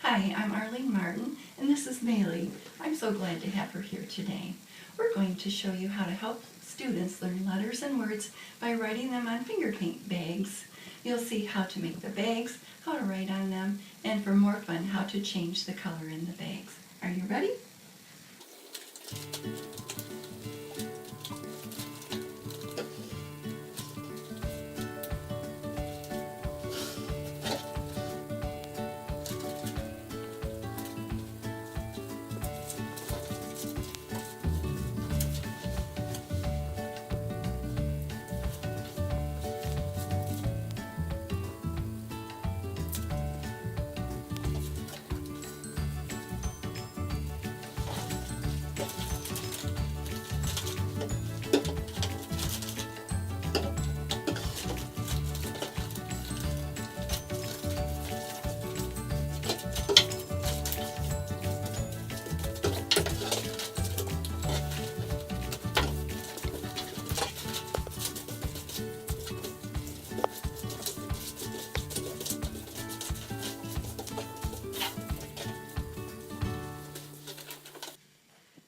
Hi, I'm Arlene Martin, and this is Maylee. I'm so glad to have her here today. We're going to show you how to help students learn letters and words by writing them on Fingerpaint bags. You'll see how to make the bags, how to write on them, and for more fun, how to change the color in the bags. Are you ready?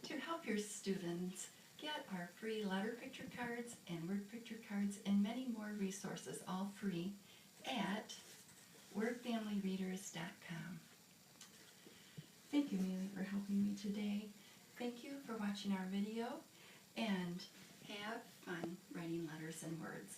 To help your students get our free letter picture cards and word picture cards and many more resources, all free, at wordfamilyreaders.com. Thank you, Maylee, for helping me today. Thank you for watching our video, and have fun writing letters and words.